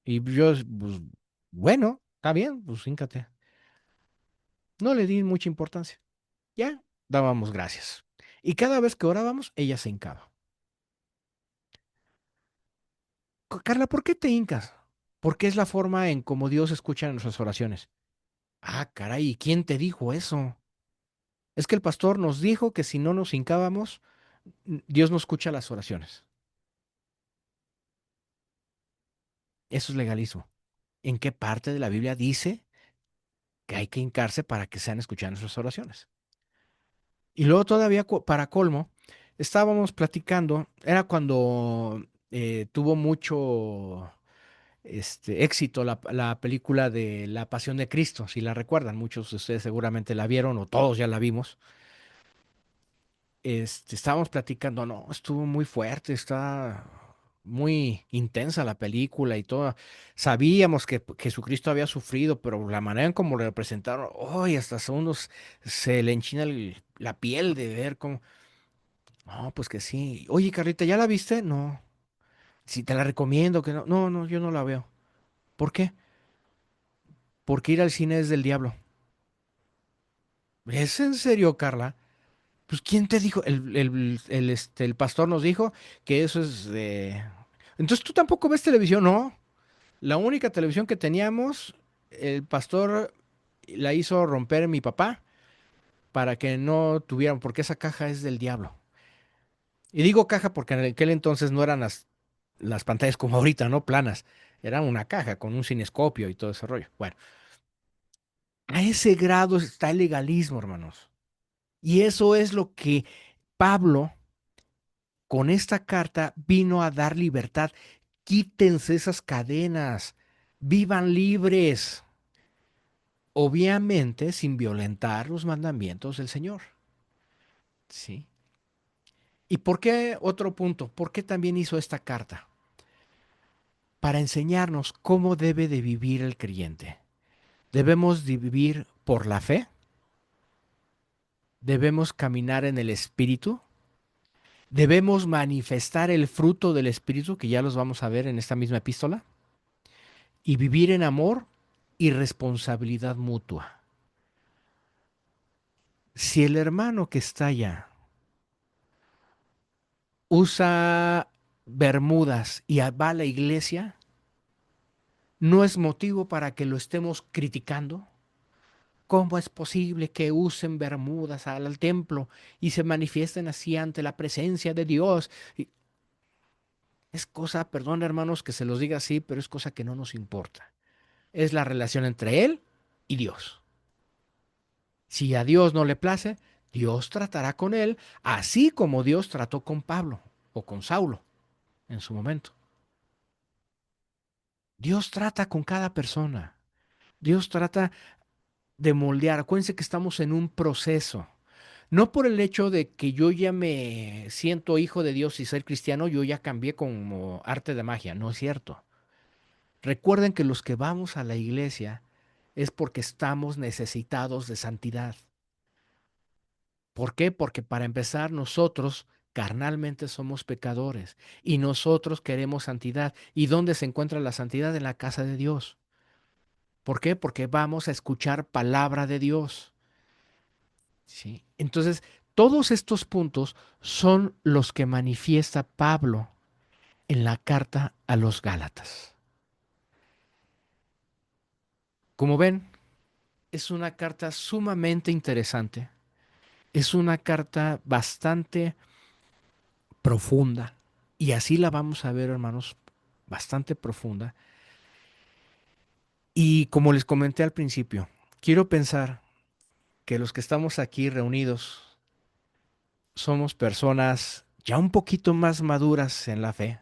Y yo, pues, bueno, está bien, pues híncate. No le di mucha importancia. Ya, dábamos gracias. Y cada vez que orábamos, ella se hincaba. Carla, ¿por qué te hincas? Porque es la forma en cómo Dios escucha nuestras oraciones. Ah, caray, ¿y quién te dijo eso? Es que el pastor nos dijo que si no nos hincábamos, Dios no escucha las oraciones. Eso es legalismo. ¿En qué parte de la Biblia dice que hay que hincarse para que sean escuchadas nuestras oraciones? Y luego todavía, para colmo, estábamos platicando, era cuando tuvo mucho éxito la película de La Pasión de Cristo, si la recuerdan, muchos de ustedes seguramente la vieron o todos ya la vimos. Estábamos platicando, no, estuvo muy fuerte, está muy intensa la película y todo. Sabíamos que Jesucristo había sufrido, pero la manera en cómo lo representaron, hoy hasta a uno se le enchina la piel de ver cómo. No, pues que sí. Oye, Carlita, ¿ya la viste? No. Si te la recomiendo, que no. No, no, yo no la veo. ¿Por qué? Porque ir al cine es del diablo. ¿Es en serio, Carla? Pues ¿quién te dijo? El pastor nos dijo que eso es de. Entonces tú tampoco ves televisión, ¿no? La única televisión que teníamos, el pastor la hizo romper mi papá para que no tuvieran, porque esa caja es del diablo. Y digo caja porque en aquel entonces no eran las pantallas como ahorita, ¿no? Planas. Era una caja con un cinescopio y todo ese rollo. Bueno, a ese grado está el legalismo, hermanos. Y eso es lo que Pablo con esta carta vino a dar libertad. Quítense esas cadenas, vivan libres, obviamente sin violentar los mandamientos del Señor. ¿Sí? ¿Y por qué otro punto? ¿Por qué también hizo esta carta? Para enseñarnos cómo debe de vivir el creyente. Debemos de vivir por la fe, debemos caminar en el Espíritu, debemos manifestar el fruto del Espíritu, que ya los vamos a ver en esta misma epístola, y vivir en amor y responsabilidad mutua. Si el hermano que está allá usa bermudas y va a la iglesia, no es motivo para que lo estemos criticando. ¿Cómo es posible que usen bermudas al templo y se manifiesten así ante la presencia de Dios? Es cosa, perdón hermanos que se los diga así, pero es cosa que no nos importa. Es la relación entre Él y Dios. Si a Dios no le place, Dios tratará con él, así como Dios trató con Pablo o con Saulo en su momento. Dios trata con cada persona. Dios trata de moldear. Acuérdense que estamos en un proceso. No por el hecho de que yo ya me siento hijo de Dios y ser cristiano, yo ya cambié como arte de magia. No es cierto. Recuerden que los que vamos a la iglesia es porque estamos necesitados de santidad. ¿Por qué? Porque para empezar nosotros carnalmente somos pecadores y nosotros queremos santidad. ¿Y dónde se encuentra la santidad? En la casa de Dios. ¿Por qué? Porque vamos a escuchar palabra de Dios. ¿Sí? Entonces, Todos estos puntos son los que manifiesta Pablo en la carta a los Gálatas. Como ven, es una carta sumamente interesante. Es una carta bastante profunda. Y así la vamos a ver, hermanos, bastante profunda. Y como les comenté al principio, quiero pensar que los que estamos aquí reunidos somos personas ya un poquito más maduras en la fe.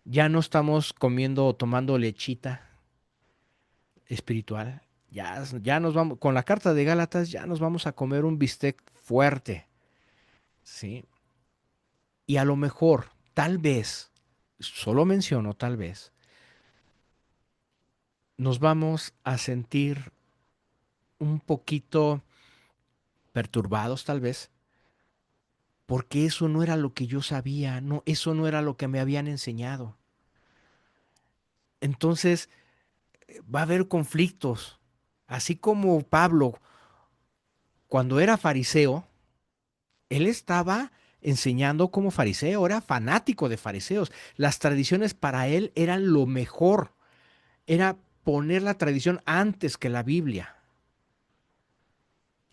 Ya no estamos comiendo o tomando lechita espiritual. Ya nos vamos, con la carta de Gálatas ya nos vamos a comer un bistec fuerte, ¿sí? Y a lo mejor, tal vez, solo menciono tal vez, nos vamos a sentir un poquito perturbados tal vez, porque eso no era lo que yo sabía, no, eso no era lo que me habían enseñado. Entonces, va a haber conflictos. Así como Pablo, cuando era fariseo, él estaba enseñando como fariseo, era fanático de fariseos. Las tradiciones para él eran lo mejor, era poner la tradición antes que la Biblia.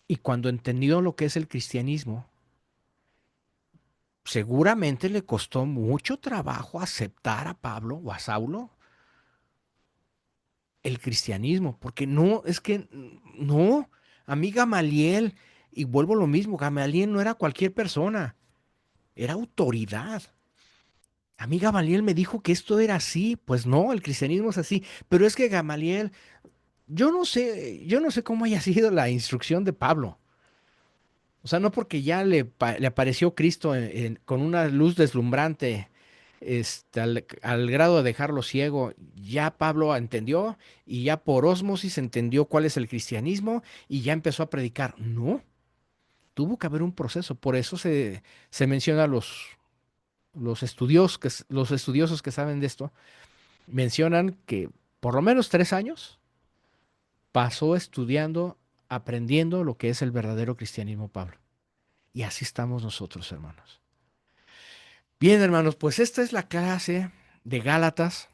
Y cuando entendió lo que es el cristianismo, seguramente le costó mucho trabajo aceptar a Pablo o a Saulo el cristianismo, porque no, es que no, a mí Gamaliel, y vuelvo a lo mismo, Gamaliel no era cualquier persona, era autoridad. A mí Gamaliel me dijo que esto era así, pues no, el cristianismo es así, pero es que Gamaliel, yo no sé cómo haya sido la instrucción de Pablo. O sea, no porque ya le apareció Cristo con una luz deslumbrante, al grado de dejarlo ciego, ya Pablo entendió y ya por ósmosis entendió cuál es el cristianismo y ya empezó a predicar. No, tuvo que haber un proceso. Por eso se menciona a los estudiosos que saben de esto, mencionan que por lo menos 3 años pasó estudiando, aprendiendo lo que es el verdadero cristianismo, Pablo. Y así estamos nosotros, hermanos. Bien, hermanos, pues esta es la clase de Gálatas.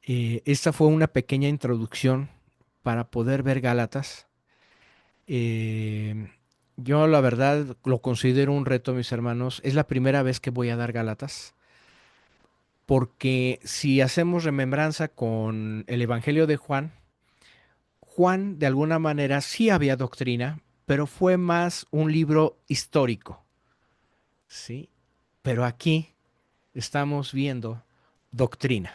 Esta fue una pequeña introducción para poder ver Gálatas. Eh, yo la verdad lo considero un reto, mis hermanos. Es la primera vez que voy a dar Gálatas, porque si hacemos remembranza con el Evangelio de Juan, Juan de alguna manera sí había doctrina, pero fue más un libro histórico, ¿sí? Pero aquí estamos viendo doctrina.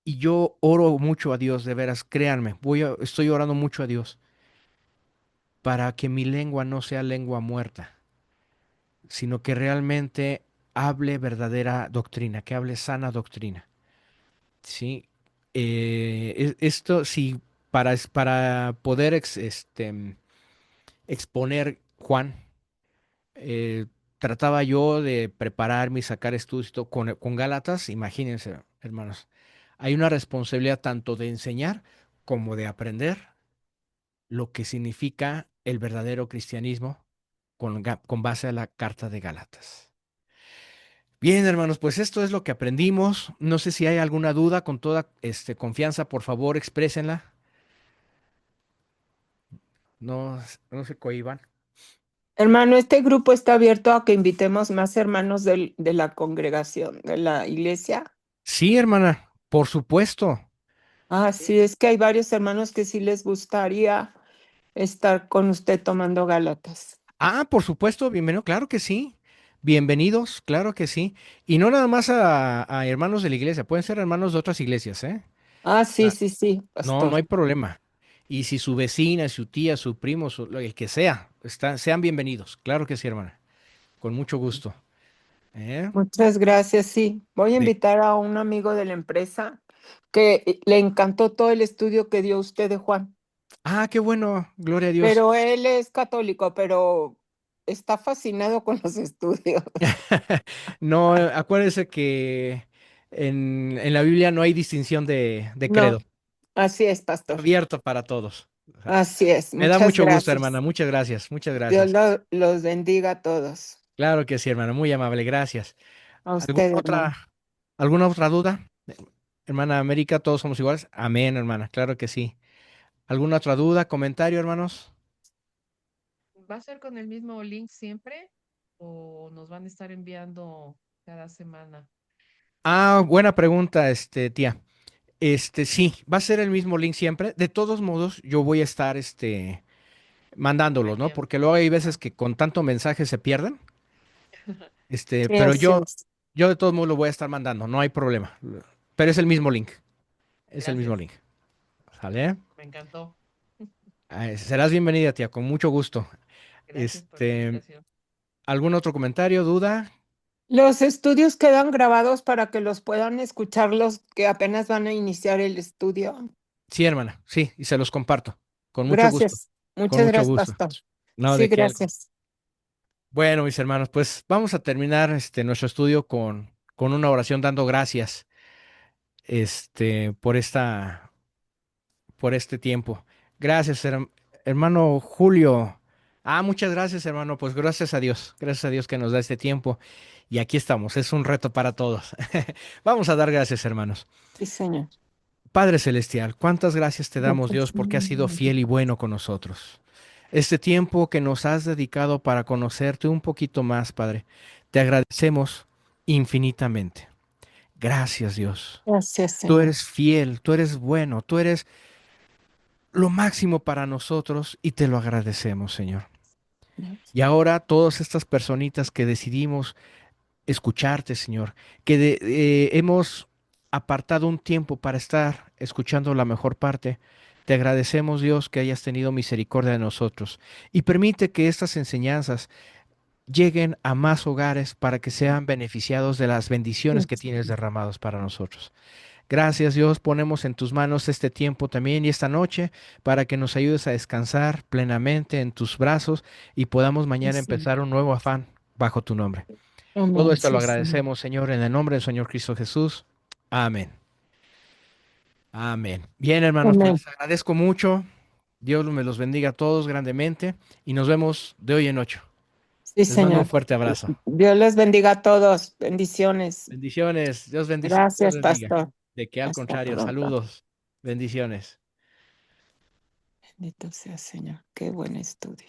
Y yo oro mucho a Dios, de veras, créanme, estoy orando mucho a Dios para que mi lengua no sea lengua muerta, sino que realmente hable verdadera doctrina, que hable sana doctrina. ¿Sí? Esto, sí, para poder exponer Juan, eh, trataba yo de prepararme y sacar estudios y todo con Gálatas, imagínense, hermanos, hay una responsabilidad tanto de enseñar como de aprender lo que significa el verdadero cristianismo con base a la carta de Gálatas. Bien, hermanos, pues esto es lo que aprendimos. No sé si hay alguna duda, con toda confianza, por favor, exprésenla. No, no se cohíban. Hermano, este grupo está abierto a que invitemos más hermanos de la congregación, de la iglesia. Sí, hermana, por supuesto. Ah, sí, es que hay varios hermanos que sí les gustaría estar con usted tomando Gálatas. Ah, por supuesto, bienvenido, claro que sí. Bienvenidos, claro que sí. Y no nada más a hermanos de la iglesia, pueden ser hermanos de otras iglesias, ¿eh? Ah, O sí, sea, sí, sí, no, no pastor. hay problema. Y si su vecina, su tía, su primo, el que sea, sean bienvenidos. Claro que sí, hermana. Con mucho gusto. ¿Eh? Muchas gracias, sí. Voy a De- invitar a un amigo de la empresa que le encantó todo el estudio que dio usted de Juan, Ah, qué bueno, gloria a Dios. pero él es católico, pero está fascinado con los estudios. No, acuérdese que en la Biblia no hay distinción de credo. No, así es, pastor. Abierto para todos. Así es. Me da Muchas mucho gusto, hermana. gracias. Muchas gracias, muchas Dios gracias. los bendiga a todos. Claro que sí, hermana. Muy amable, gracias. A ¿Alguna usted, hermano. otra duda? Hermana América, todos somos iguales. Amén, hermana. Claro que sí. ¿Alguna otra duda, comentario, hermanos? ¿Va a ser con el mismo link siempre o nos van a estar enviando cada semana? Ah, buena pregunta, tía. Sí, va a ser el mismo link siempre. De todos modos, yo voy a estar, mandándolos, ¿no? Enviando. Porque luego hay veces Ajá. que con tanto mensaje se pierden. Sí, Pero así yo, es. yo de todos modos lo voy a estar mandando, no hay problema. Pero es el mismo link. Es el mismo Gracias. link. ¿Sale? Me encantó. Serás bienvenida, tía, con mucho gusto. Gracias por la Este, invitación. ¿Algún otro comentario, duda? Los estudios quedan grabados para que los puedan escuchar los que apenas van a iniciar el estudio. Sí, hermana, sí, y se los comparto. Con mucho gusto, Gracias. con Muchas mucho gracias, gusto. pastor. No, Sí, de qué. gracias. Bueno, mis hermanos, pues vamos a terminar nuestro estudio con una oración dando gracias por por este tiempo. Gracias, hermano Julio. Ah, muchas gracias, hermano. Pues gracias a Dios que nos da este tiempo. Y aquí estamos, es un reto para todos. Vamos a dar gracias, hermanos. Sí, señor. Padre Celestial, cuántas gracias te damos, Gracias. Dios, porque has sido fiel y bueno con nosotros. Este tiempo que nos has dedicado para conocerte un poquito más, Padre, te agradecemos infinitamente. Gracias, Dios. Gracias, Tú Señor. eres fiel, tú eres bueno, tú eres lo máximo para nosotros y te lo agradecemos, Señor. Y ahora todas estas personitas que decidimos escucharte, Señor, que hemos apartado un tiempo para estar escuchando la mejor parte, te agradecemos, Dios, que hayas tenido misericordia de nosotros y permite que estas enseñanzas lleguen a más hogares para que sean beneficiados de las bendiciones que tienes derramados para nosotros. Gracias, Dios, ponemos en tus manos este tiempo también y esta noche para que nos ayudes a descansar plenamente en tus brazos y podamos mañana Sí. empezar un nuevo afán bajo tu nombre. Todo Amén. esto lo Sí, Señor. agradecemos, Señor, en el nombre del Señor Cristo Jesús. Amén. Amén. Bien, hermanos, pues Amén. les agradezco mucho. Dios me los bendiga a todos grandemente y nos vemos de hoy en ocho. Sí, Les mando un Señor. fuerte abrazo. Dios les bendiga a todos. Bendiciones. Bendiciones. Dios Gracias, bendiga. pastor. De que al Hasta contrario, pronto. saludos. Bendiciones. Bendito sea, Señor. Qué buen estudio.